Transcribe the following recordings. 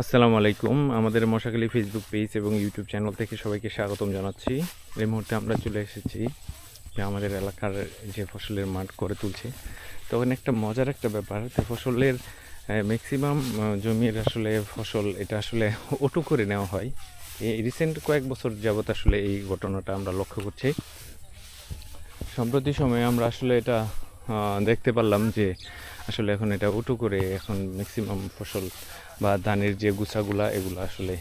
আসসালামু আলাইকুম। আমাদের মশাখালী ফেসবুক পেজ এবং ইউটিউব চ্যানেল থেকে সবাইকে স্বাগতম জানাচ্ছি। এই মুহূর্তে আমরা চলে এসেছি যে আমাদের এলাকার যে ফসলের মাঠ করে তুলছে। তখন একটা মজার একটা ব্যাপার, যে ফসলের ম্যাক্সিমাম জমির আসলে ফসল এটা আসলে অটো করে নেওয়া হয়। এই রিসেন্ট কয়েক বছর যাবত আসলে এই ঘটনাটা আমরা লক্ষ্য করছি। সম্প্রতি সময়ে আমরা আসলে এটা দেখতে পারলাম যে আসলে এখন এটা অটো করে এখন ম্যাক্সিমাম ফসল বা ধানের যে গুছাগুলা এগুলো আসলে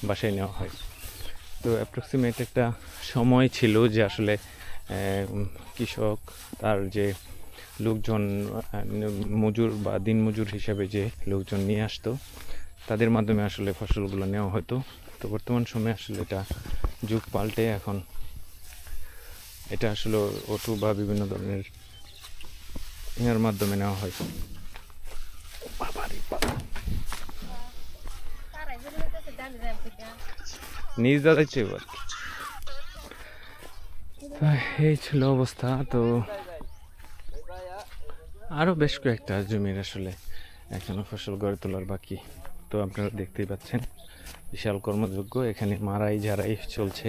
বাসায় নেওয়া হয়। তো অ্যাপ্রক্সিমেট একটা সময় ছিল যে আসলে কৃষক তার যে লোকজন মজুর বা দিনমজুর হিসাবে যে লোকজন নিয়ে আসতো, তাদের মাধ্যমে আসলে ফসলগুলো নেওয়া হতো। তো বর্তমান সময়ে আসলে এটা যুগ পাল্টে এখন এটা আসলে অটো বা বিভিন্ন ধরনের এর মাধ্যমে নেওয়া হয়। নিজ দাঁড়াচ্ছে এবার। এই ছিল অবস্থা। তো আরও বেশ কয়েকটা জমির আসলে এখনো ফসল গড়ে তোলার বাকি। তো আপনারা দেখতেই পাচ্ছেন বিশাল কর্মযোগ্য, এখানে মারাই ঝাড়াই চলছে।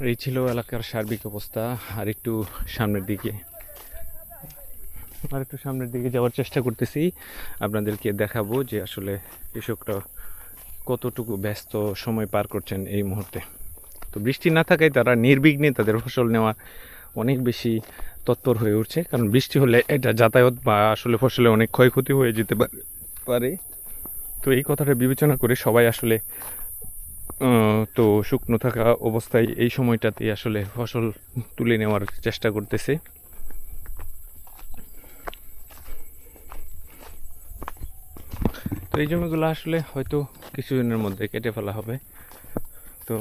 এই ছিল এলাকার সার্বিক অবস্থা। আর একটু সামনের দিকে যাওয়ার চেষ্টা করতেছি, আপনাদেরকে দেখাবো যে আসলে কৃষকরা কতটুকু ব্যস্ত সময় পার করছেন এই মুহূর্তে। তো বৃষ্টি না থাকায় তারা নির্বিঘ্নে তাদের ফসল নেওয়া অনেক বেশি তৎপর হয়ে উঠছে, কারণ বৃষ্টি হলে এটা যাতায়াত বা আসলে ফসলে অনেক ক্ষয়ক্ষতি হয়ে যেতে পারে। তো এই কথাটা বিবেচনা করে সবাই আসলে তো শুকনো থাকা অবস্থায় এই সময়টাতে আসলে ফসল তুলে নেওয়ার চেষ্টা করতেছে। তো এই জমিগুলো আসলে হয়তো কিছুদিনের মধ্যে কেটে ফেলা হবে। তো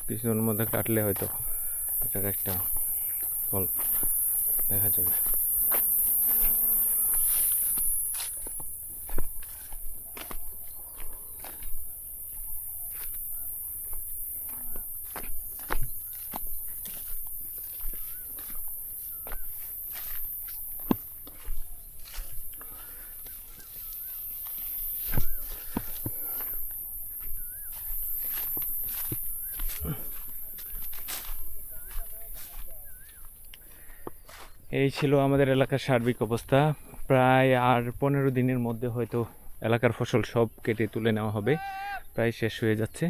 কিছুদিনের মধ্যে কাটলে হয়তো এটার একটা ফল দেখা যাবে। এই ছিল আমাদের এলাকার সার্বিক অবস্থা। প্রায় আর 15 দিনের মধ্যে হয়তো এলাকার ফসল সব কেটে তুলে নেওয়া হবে, প্রায় শেষ হয়ে যাচ্ছে।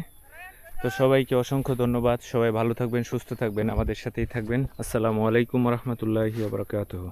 তো সবাইকে অসংখ্য ধন্যবাদ। সবাই ভালো থাকবেন, সুস্থ থাকবেন, আমাদের সাথেই থাকবেন। আসসালামু আলাইকুম রহমতুল্লাহি ওয়া বারাকাতুহু।